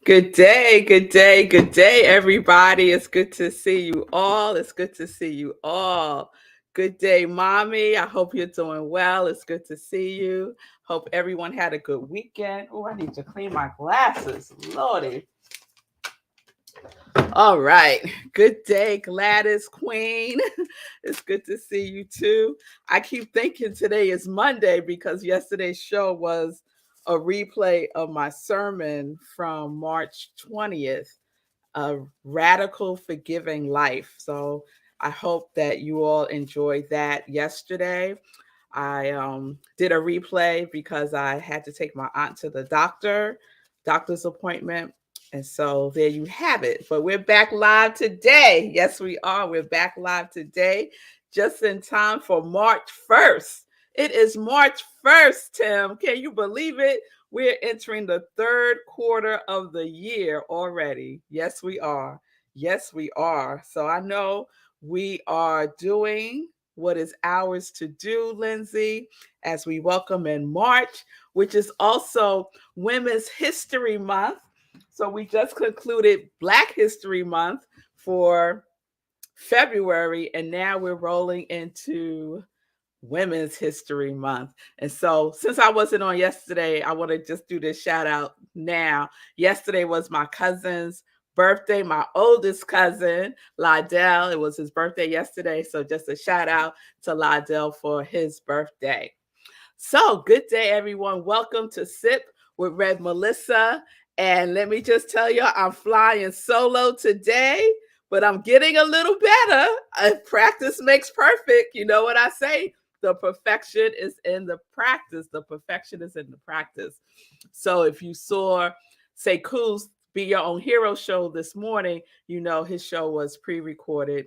Good day, good day, good day, everybody. It's good to see you all. It's good to see you all. Good day, mommy. I hope you're doing well. It's good to see you. Hope everyone had a good weekend. Oh, I need to clean my glasses. Lordy. All right. Good day, Gladys Queen. It's good to see you too. I keep thinking today is Monday because yesterday's show was a replay of my sermon from March 20th, A Radical Forgiving Life. So I hope that you all enjoyed that yesterday. I did a replay because I had to take my aunt to the doctor's appointment. And so there you have it. But we're back live today. Yes, we are. We're back live today, just in time for March 1st. It is March 1st, Tim. Can you believe it? We're entering the third quarter of the year already. Yes, we are. Yes, we are. So I know we are doing what is ours to do, Lindsay, as we welcome in March, which is also Women's History Month. So we just concluded Black History Month for February, and now we're rolling into Women's History Month. And so, since I wasn't on yesterday, I want to just do this shout out now. Yesterday was my cousin's birthday, my oldest cousin, Lydell. It was his birthday yesterday. So, just a shout out to Lydell for his birthday. So, good day, everyone. Welcome to Sip with Rev Melissa. And let me just tell you, I'm flying solo today, but I'm getting a little better. Practice makes perfect. You know what I say? The perfection is in the practice. The perfection is in the practice. So if you saw Sekou's Be Your Own Hero show this morning, you know his show was pre-recorded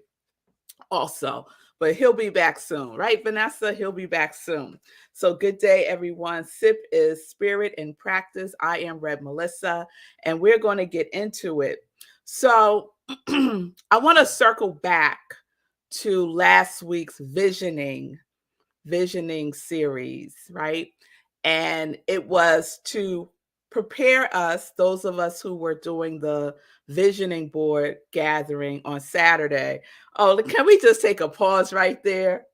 also. But he'll be back soon, right, Vanessa? He'll be back soon. So good day, everyone. SIP is Spirit in Practice. I am Rev Melissa, and we're going to get into it. So I want to circle back to last week's visioning series, right? And it was to prepare us, those of us who were doing the visioning board gathering on Saturday. Oh, can we just take a pause right there?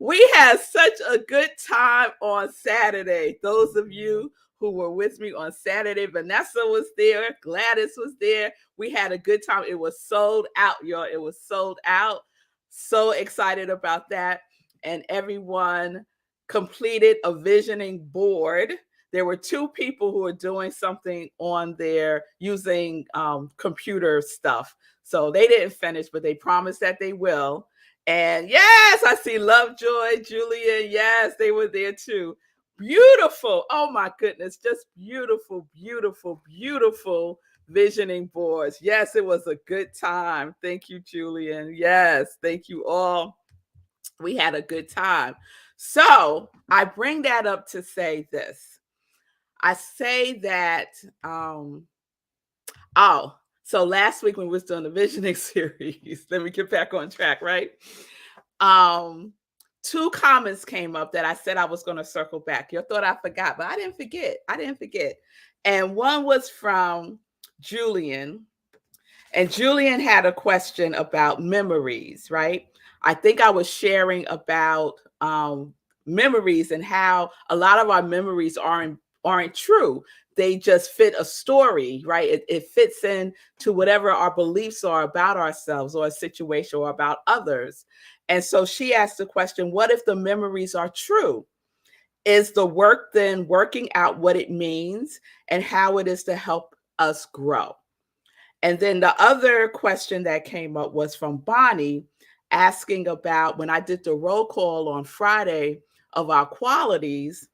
We had such a good time on Saturday. Those of you who were with me on Saturday, Vanessa was there, Gladys was there. We had a good time. It was sold out, y'all. It was sold out. So excited about that. And everyone completed a visioning board. There were two people who were doing something on there using computer stuff. So they didn't finish, but they promised that they will. And yes, I see Lovejoy, Julian. Yes, they were there too. Beautiful. Oh my goodness. Just beautiful, beautiful, beautiful visioning boards. Yes, it was a good time. Thank you, Julian. Yes, thank you all. We had a good time. So I bring that up to say this. I say that, so last week when we was doing the visioning series, let me get back on track, right? Two comments came up that I said I was going to circle back. You thought I forgot, but I didn't forget. And one was from Julian. And Julian had a question about memories, right? I think I was sharing about memories and how a lot of our memories aren't true. They just fit a story, right? It fits in to whatever our beliefs are about ourselves or a situation or about others. And so she asked the question, what if the memories are true? Is the work then working out what it means and how it is to help us grow? And then the other question that came up was from Bonnie asking about when I did the roll call on Friday of our qualities,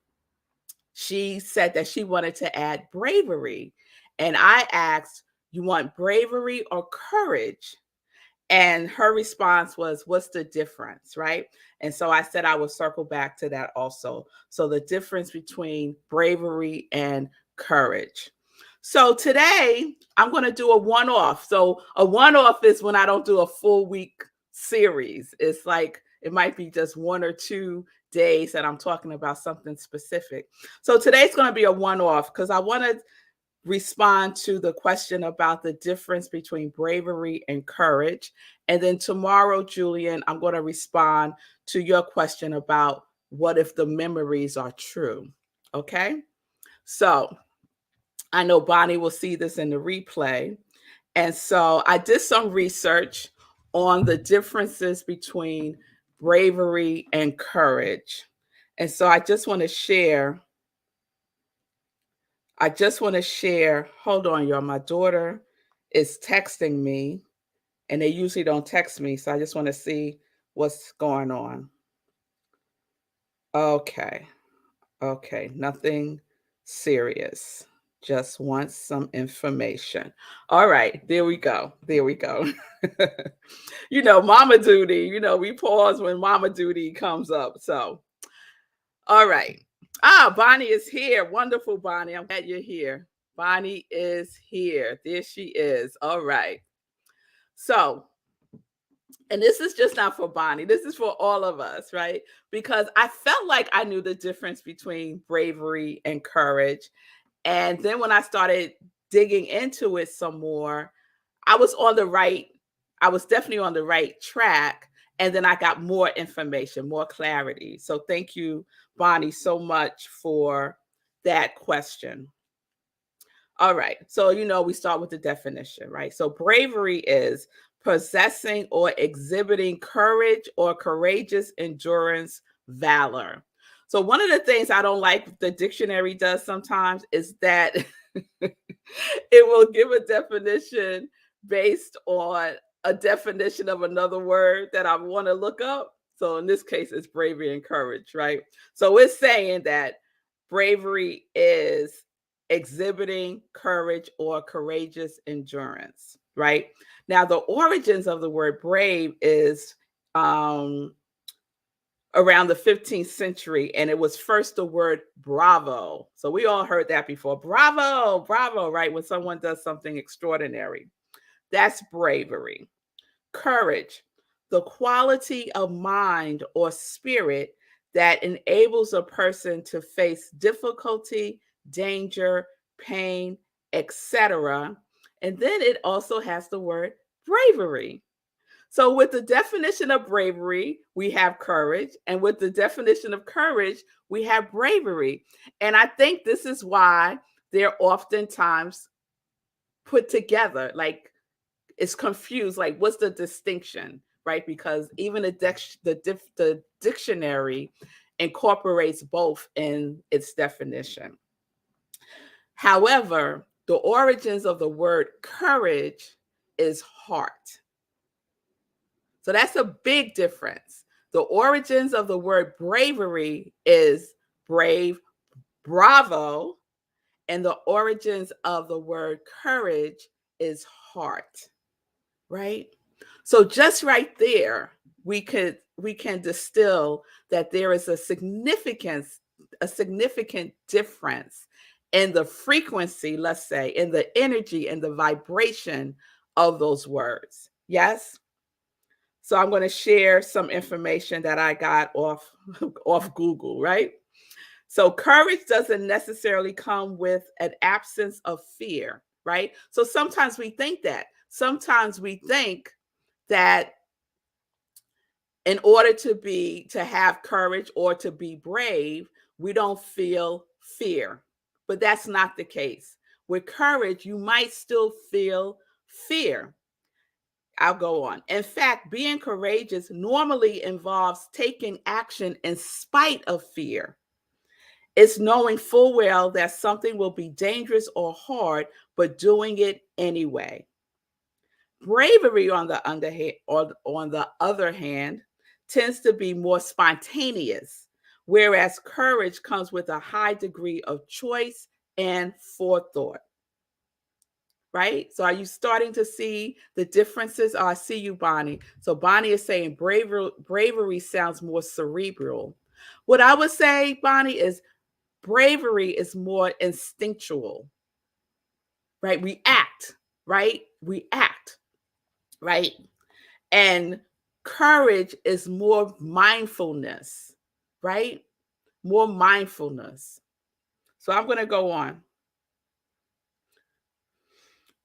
she said that she wanted to add bravery. And I asked, you want bravery or courage? And her response was, what's the difference, right? And so I said I would circle back to that also. So the difference between bravery and courage. So today I'm going to do a one-off. So a one-off is when I don't do a full week series. It's like it might be just 1 or 2 days that I'm talking about something specific. So today's going to be a one-off because I want to respond to the question about the difference between bravery and courage. And then tomorrow, Julian, I'm going to respond to your question about what if the memories are true. Okay. So I know Bonnie will see this in the replay. And so I did some research on the differences between bravery and courage. And so I just want to share, hold on, y'all. My daughter is texting me, and they usually don't text me. So I just want to see what's going on. Okay. Okay. Nothing serious. Just want some information. All right. There we go. There we go. Mama duty, we pause when mama duty comes up. So, all right. Bonnie is here. Wonderful, Bonnie. I'm glad you're here. Bonnie is here. There she is. All right. So, and this is just not for Bonnie. This is for all of us, right? Because I felt like I knew the difference between bravery and courage. And then when I started digging into it some more, I was on the right, I was definitely on the right track. And then I got more information, more clarity. So thank you, Bonnie, so much for that question. All right. So, we start with the definition, right? So bravery is possessing or exhibiting courage or courageous endurance, valor. So one of the things I don't like the dictionary does sometimes is that it will give a definition based on a definition of another word that I want to look up. So in this case, it's bravery and courage, right? So it's saying that bravery is exhibiting courage or courageous endurance, right? Now, the origins of the word brave is around the 15th century, and it was first the word bravo. So we all heard that before. Bravo, bravo, right? When someone does something extraordinary. That's bravery. Courage, the quality of mind or spirit that enables a person to face difficulty, danger, pain, etc. And then it also has the word bravery. So, with the definition of bravery, we have courage. And with the definition of courage, we have bravery. And I think this is why they're oftentimes put together. Like, it's confused. Like, what's the distinction, right? Because even the dictionary incorporates both in its definition. However, the origins of the word courage is heart. So that's a big difference. The origins of the word bravery is brave, bravo, and the origins of the word courage is heart, right? So just right there, we can distill that there is a significant difference in the frequency, let's say, in the energy and the vibration of those words. Yes? So I'm going to share some information that I got off Google, right? So courage doesn't necessarily come with an absence of fear, right? So sometimes we think that. Sometimes we think that in order to have courage or to be brave, we don't feel fear. But that's not the case. With courage, you might still feel fear. I'll go on. In fact, being courageous normally involves taking action in spite of fear. It's knowing full well that something will be dangerous or hard, but doing it anyway. Bravery, on the other hand, tends to be more spontaneous, whereas courage comes with a high degree of choice and forethought. Right? So are you starting to see the differences? Oh, I see you, Bonnie. So Bonnie is saying bravery sounds more cerebral. What I would say, Bonnie, is bravery is more instinctual, right? We act, right? We act, right? And courage is more mindfulness, right? More mindfulness. So I'm going to go on.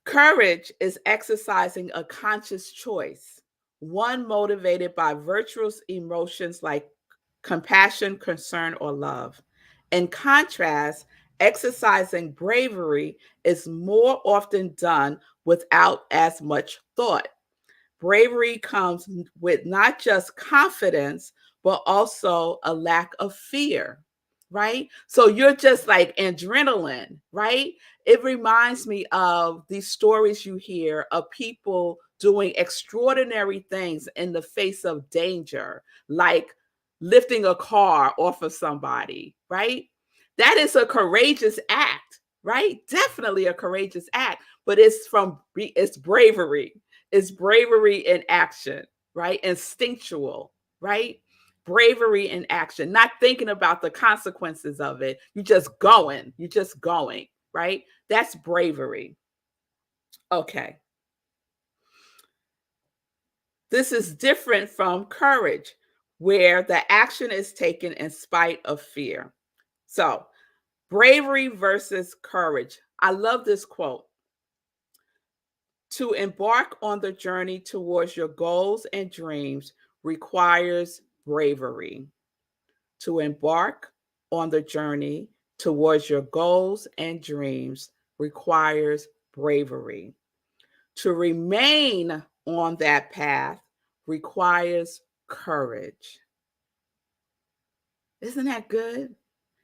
Courage is exercising a conscious choice, one motivated by virtuous emotions like compassion, concern, or love. In contrast, exercising bravery is more often done without as much thought. Bravery comes with not just confidence, but also a lack of fear, right? So you're just like adrenaline, right? It reminds me of these stories you hear of people doing extraordinary things in the face of danger, like lifting a car off of somebody, right? That is a courageous act, right? Definitely a courageous act, but it's bravery. It's bravery in action, right? Instinctual, right? Bravery in action, not thinking about the consequences of it. You're just going, right? That's bravery. Okay. This is different from courage, where the action is taken in spite of fear. So, bravery versus courage. I love this quote. To embark on the journey towards your goals and dreams requires bravery. To embark on the journey towards your goals and dreams requires bravery. To remain on that path requires courage. Isn't that good?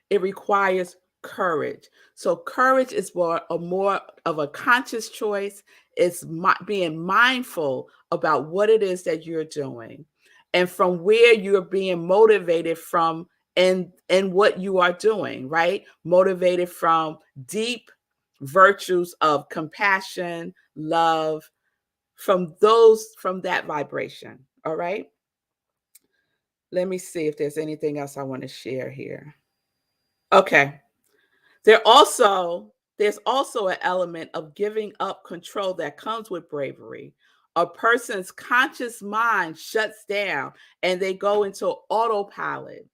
It requires courage. So courage is more of a conscious choice. It's being mindful about what it is that you're doing and from where you're being motivated from and what you are doing, right? Motivated from deep virtues of compassion, love, from that vibration. All right? Let me see if there's anything else I want to share here. Okay. There's also an element of giving up control that comes with bravery. A person's conscious mind shuts down and they go into autopilot.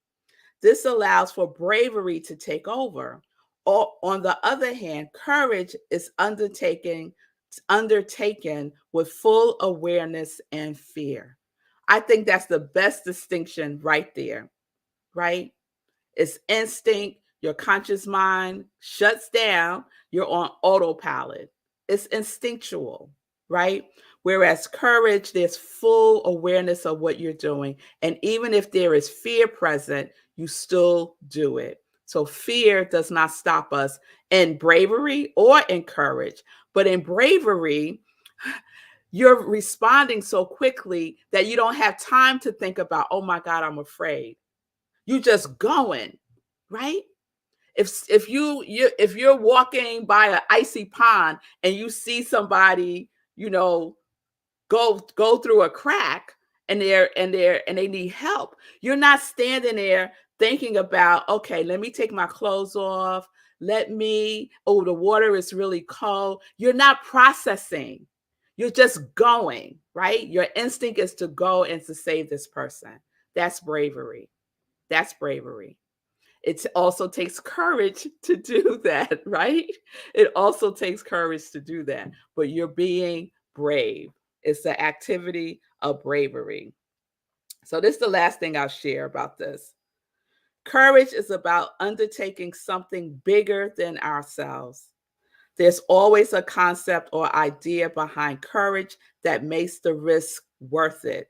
This allows for bravery to take over. Or, on the other hand, courage is undertaken with full awareness and fear. I think that's the best distinction right there, right? It's instinct. Your conscious mind shuts down. You're on autopilot. It's instinctual, right? Whereas courage, there's full awareness of what you're doing. And even if there is fear present, you still do it. So fear does not stop us in bravery or in courage. But in bravery, you're responding so quickly that you don't have time to think about, oh my God, I'm afraid. You just going, right? If you're walking by an icy pond and you see somebody, go through a crack and they need help, you're not standing there thinking about, okay, let me take my clothes off. Oh, the water is really cold. You're not processing. You're just going, right? Your instinct is to go and to save this person. That's bravery. That's bravery. It also takes courage to do that, right? It also takes courage to do that, but you're being brave. It's the activity of bravery. So, this is the last thing I'll share about this. Courage is about undertaking something bigger than ourselves. There's always a concept or idea behind courage that makes the risk worth it.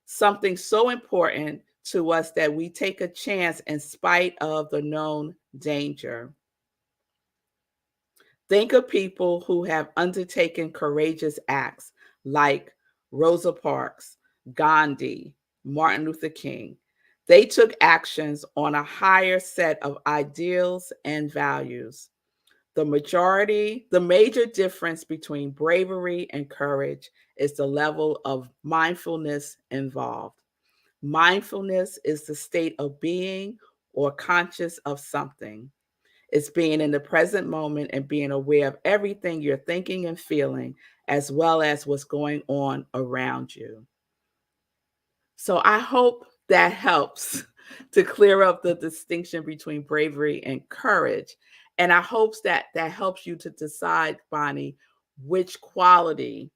Something so important to us that we take a chance in spite of the known danger. Think of people who have undertaken courageous acts like Rosa Parks, Gandhi, Martin Luther King. They took actions on a higher set of ideals and values. The major difference between bravery and courage is the level of mindfulness involved. Mindfulness is the state of being or conscious of something. It's being in the present moment and being aware of everything you're thinking and feeling, as well as what's going on around you. So I hope that helps to clear up the distinction between bravery and courage. And I hope that helps you to decide, Bonnie, which quality,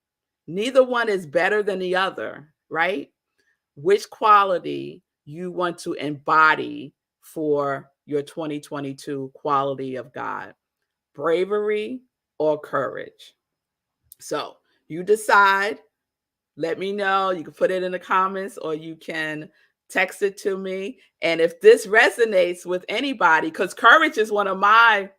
neither one is better than the other, right? Which quality you want to embody for your 2022 quality of God, bravery or courage. So you decide. Let me know. You can put it in the comments or you can text it to me. And if this resonates with anybody, because courage is one of my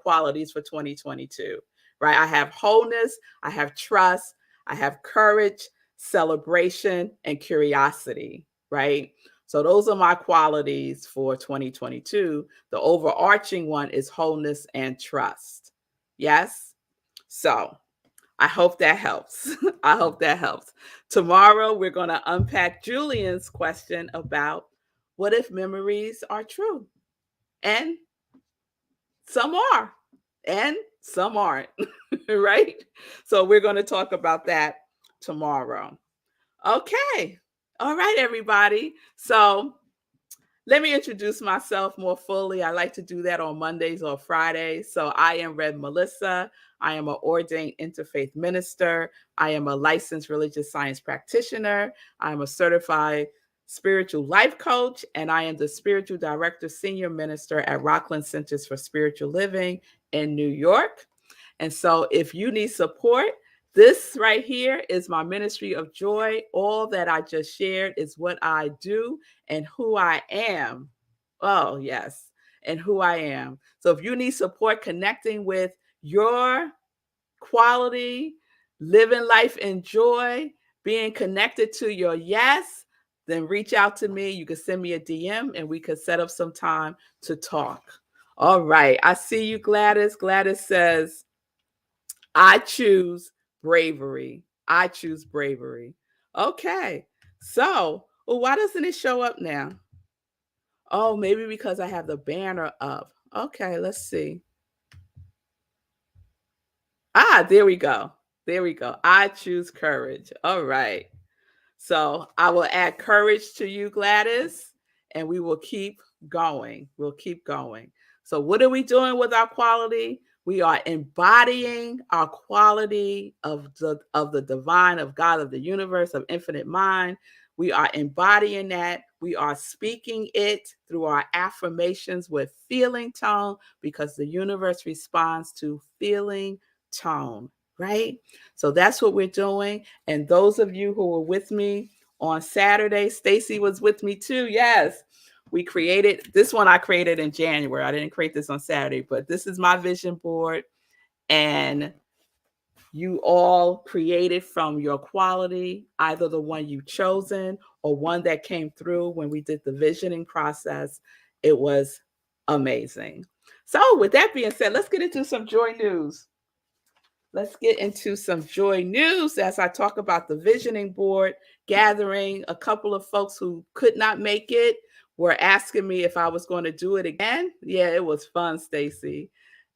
qualities for 2022, right? I have wholeness, I have trust, I have courage, celebration, and curiosity, right? So those are my qualities for 2022. The overarching one is wholeness and trust. Yes? So I hope that helps. I hope that helps. Tomorrow, we're going to unpack Julian's question about what if memories are true? And some are, and some aren't, right? So, we're going to talk about that tomorrow. Okay. All right, everybody. So, let me introduce myself more fully. I like to do that on Mondays or Fridays. So I am Rev Melissa. I am an ordained interfaith minister. I am a licensed religious science practitioner. I'm a certified spiritual life coach, and I am the spiritual director, senior minister at Rockland Centers for Spiritual Living in New York. And so if you need support, this right here is my ministry of joy. All that I just shared is what I do and who I am. Oh, yes, and who I am. So if you need support connecting with your quality, living life in joy, being connected to your yes, then reach out to me. You can send me a DM and we could set up some time to talk. All right. I see you, Gladys. Gladys says, I choose bravery. I choose bravery. Okay. So, well, why doesn't it show up now? Oh, maybe because I have the banner up. Okay, let's see. Ah, there we go. There we go. I choose courage. All right. So I will add courage to you, Gladys, and we will keep going. We'll keep going. So, what are we doing with our quality? We are embodying our quality of the divine, of God, of the universe, of infinite mind. We are embodying that. We are speaking it through our affirmations with feeling tone because the universe responds to feeling tone, right? So that's what we're doing. And those of you who were with me on Saturday, Stacy was with me too. Yes. We created this one. I created in January. I didn't create this on Saturday, but this is my vision board. And you all created from your quality, either the one you chosen or one that came through when we did the visioning process. It was amazing. So, with that being said, let's get into some joy news. Let's get into some joy news as I talk about the visioning board gathering. A couple of folks who could not make it were asking me if I was going to do it again. Yeah, it was fun, Stacy.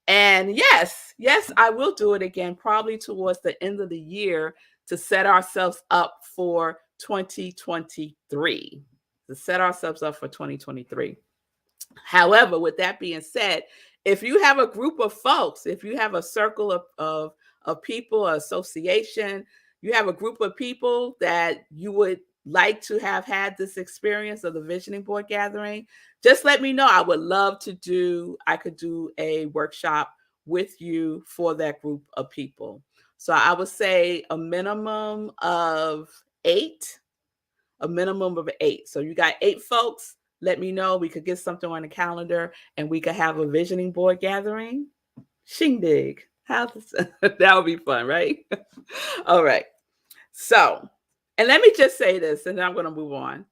And yes, I will do it again, probably towards the end of the year to set ourselves up for 2023. To set ourselves up for 2023. However, with that being said, if you have a group of folks, if you have a circle of people, association, you have a group of people that you would like to have had this experience of the visioning board gathering, just let me know. I would love to I could do a workshop with you for that group of people. So I would say a minimum of 8, a minimum of 8. So you got 8 folks. Let me know. We could get something on the calendar and we could have a visioning board gathering. Shindig. That would be fun, right? All right. So, and let me just say this, and then I'm going to move on.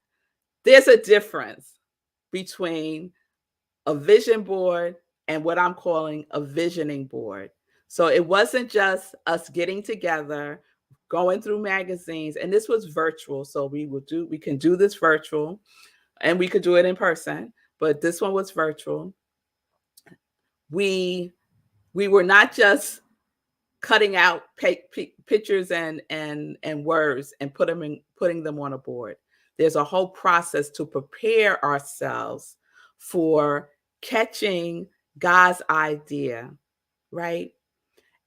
There's a difference between a vision board and what I'm calling a visioning board. So it wasn't just us getting together, going through magazines, and this was virtual. So we can do this virtual and we could do it in person, but this one was virtual. We were not just cutting out pictures and words and putting them on a board. There's a whole process to prepare ourselves for catching God's idea, right?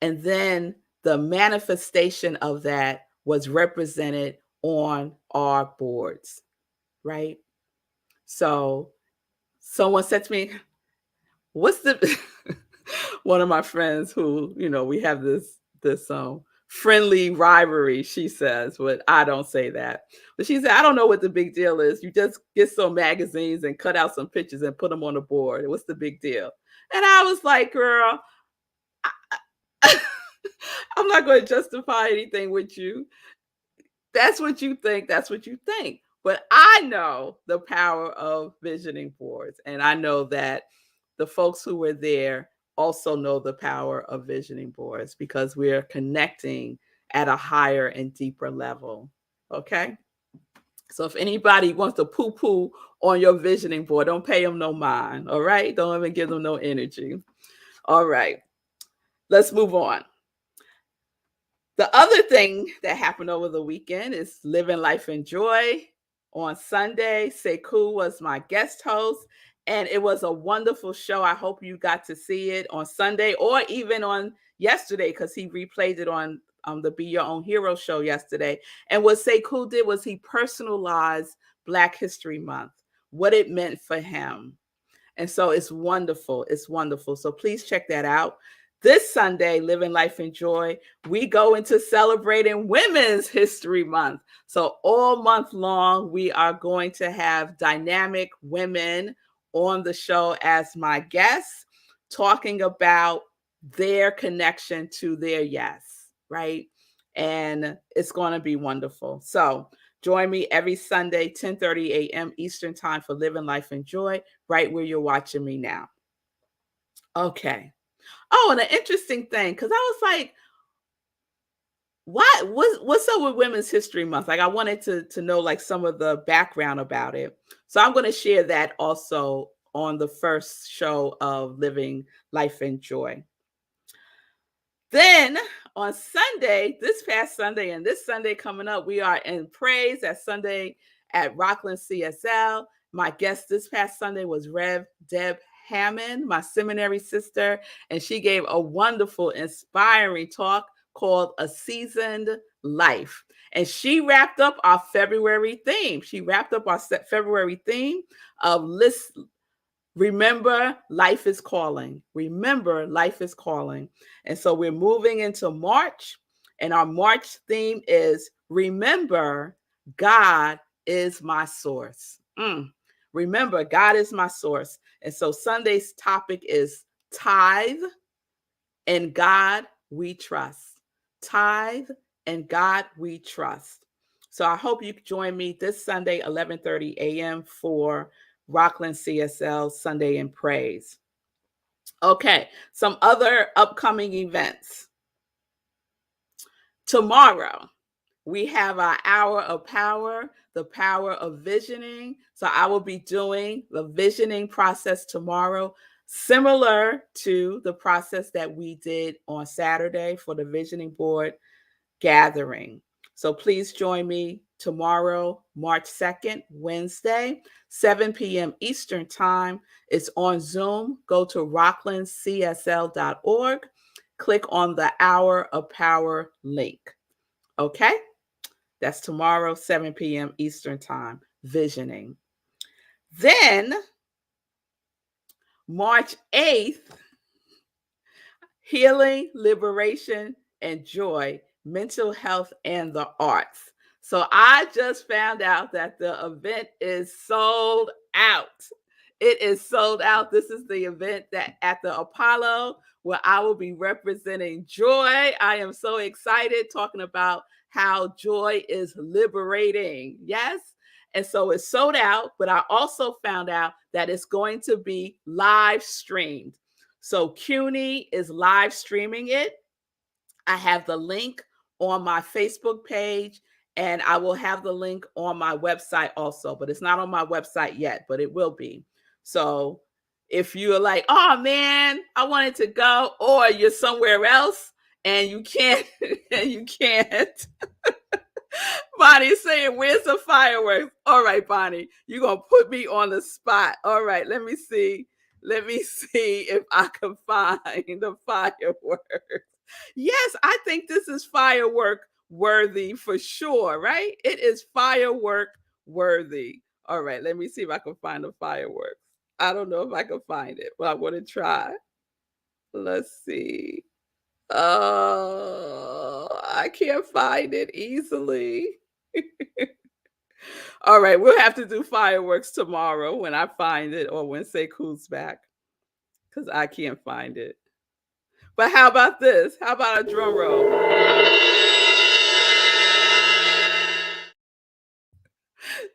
And then the manifestation of that was represented on our boards, right? So someone said to me, what's the one of my friends who, we have this friendly rivalry, she says, but I don't say that. But she said, I don't know what the big deal is. You just get some magazines and cut out some pictures and put them on the board. What's the big deal? And I was like, girl, I'm not going to justify anything with you. That's what you think. That's what you think. But I know the power of visioning boards. And I know that the folks who were there also know the power of visioning boards because we're connecting at a higher and deeper level. Okay. So if anybody wants to poo poo on your visioning board, don't pay them no mind. All right. Don't even give them no energy. All right. Let's move on. The other thing that happened over the weekend is Living Life in Joy. On Sunday, Sekou was my guest host, and it was a wonderful show. I hope you got to see it on Sunday or even on yesterday because he replayed it on the Be Your Own Hero show yesterday. And what Sekou did was he personalized Black History Month, what it meant for him. And so it's wonderful. It's wonderful. So please check that out. This Sunday, Living Life in Joy, we go into celebrating Women's History Month. So all month long, we are going to have dynamic women on the show as my guests, talking about their connection to their yes, right? And it's going to be wonderful. So join me every Sunday, 10:30 a.m. Eastern Time for Living Life in Joy, right where you're watching me now. Okay. Oh, and an interesting thing, because I was like, what's up with Women's History Month? Like I wanted to know like some of the background about it. So I'm going to share that also on the first show of Living Life in Joy. Then on Sunday, this past Sunday and this Sunday coming up, we are in praise that Sunday at Rockland CSL. My guest this past Sunday was Rev Deb Hammond, my seminary sister, and she gave a wonderful, inspiring talk called A Seasoned Life. And she wrapped up our February theme. She wrapped up our February theme of Remember, life is calling. Remember, life is calling. And so we're moving into March, and our March theme is Remember, God is my source. Remember, God is my source. And so Sunday's topic is tithe and God we trust. Tithe and God we trust. So I hope you join me this Sunday, 11:30 a.m. for Rockland CSL Sunday in Praise. Okay, some other upcoming events. Tomorrow, we have our hour of power, the power of visioning. So I will be doing the visioning process tomorrow, similar to the process that we did on Saturday for the visioning board gathering. So please join me tomorrow, March 2nd, Wednesday, 7 p.m. Eastern Time. It's on Zoom. Go to rocklandcsl.org. Click on the Hour of Power link. Okay? That's tomorrow, 7 p.m. Eastern Time, visioning. Then, March 8th, Healing, Liberation, and Joy, Mental Health and the Arts. So I just found out that the event is sold out. It is sold out. This is the event that at the Apollo where I will be representing joy. I am so excited talking about how joy is liberating. Yes. And so it's sold out, but I also found out that it's going to be live streamed. So CUNY is live streaming it. I have the link on my Facebook page, and I will have the link on my website also, but it's not on my website yet, but it will be. So if you're like, oh man, I wanted to go, or you're somewhere else and you can't, Bonnie's saying, where's the fireworks? All right, Bonnie, you're going to put me on the spot. All right, let me see if I can find the fireworks. Yes, I think this is firework worthy for sure, right? It is firework worthy. All right, let me see if I can find the fireworks. I don't know if I can find it, but I want to try. Let's see. Oh, I can't find it easily. All right, we'll have to do fireworks tomorrow when I find it or when Sekou's back because I can't find it. But how about this? How about a drum roll?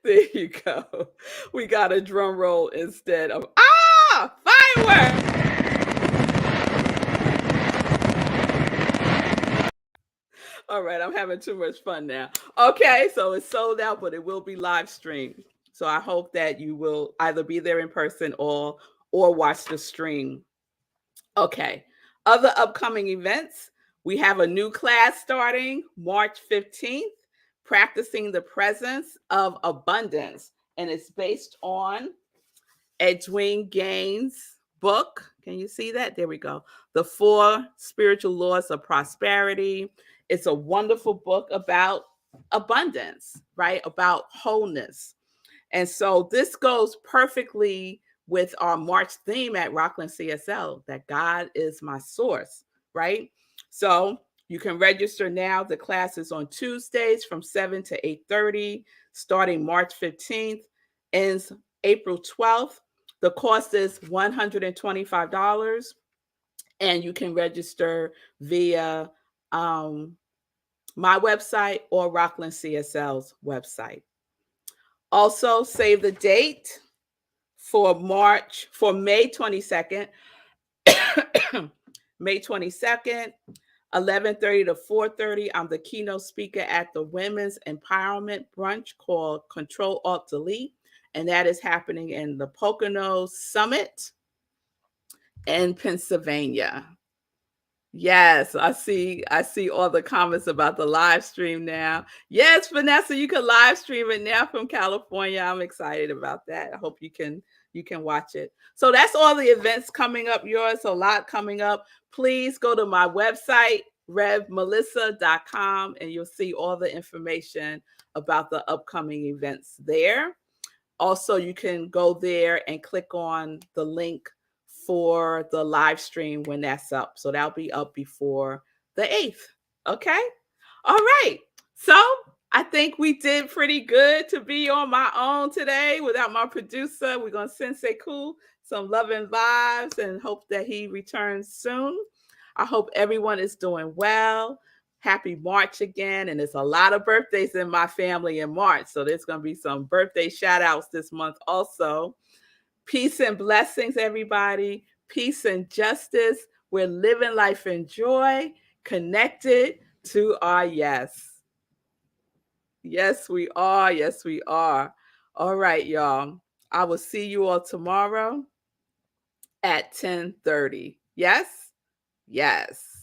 There you go. We got a drum roll instead of fireworks. All right, I'm having too much fun now. Okay, so it's sold out, but it will be live streamed. So I hope that you will either be there in person or watch the stream. Okay. Other upcoming events, we have a new class starting March 15th, practicing the presence of abundance, and it's based on Edwin Gaines' book. Can you see that? There we go. The Four Spiritual Laws of Prosperity. It's a wonderful book about abundance, right? About wholeness. And so this goes perfectly with our March theme at Rockland CSL, that God is my source, right? So you can register now. The class is on Tuesdays from 7 to 8:30, starting March 15th, ends April 12th. The cost is $125, and you can register via my website or Rockland CSL's website. Also, save the date for May 22nd, May 22nd, 11:30 to 4:30. I'm the keynote speaker at the Women's Empowerment Brunch called Control Alt Delete, and that is happening in the Pocono Summit in Pennsylvania. Yes, I see all the comments about the live stream now. Yes, Vanessa, you can live stream it now from California. I'm excited about that. I hope you can watch it. So that's all the events coming up, yours, a lot coming up. Please go to my website, revmelissa.com, and you'll see all the information about the upcoming events there. Also, you can go there and click on the link for the live stream when that's up. So that'll be up before the 8th. Okay. All right. So I think we did pretty good to be on my own today without my producer. We're going to send Sekou some love and vibes and hope that he returns soon. I hope everyone is doing well. Happy March again. And there's a lot of birthdays in my family in March. So there's going to be some birthday shout outs this month also. Peace and blessings, everybody. Peace and justice. We're living life in joy, connected to our yes. Yes, we are. Yes, we are. All right, y'all. I will see you all tomorrow at 10:30. Yes? Yes.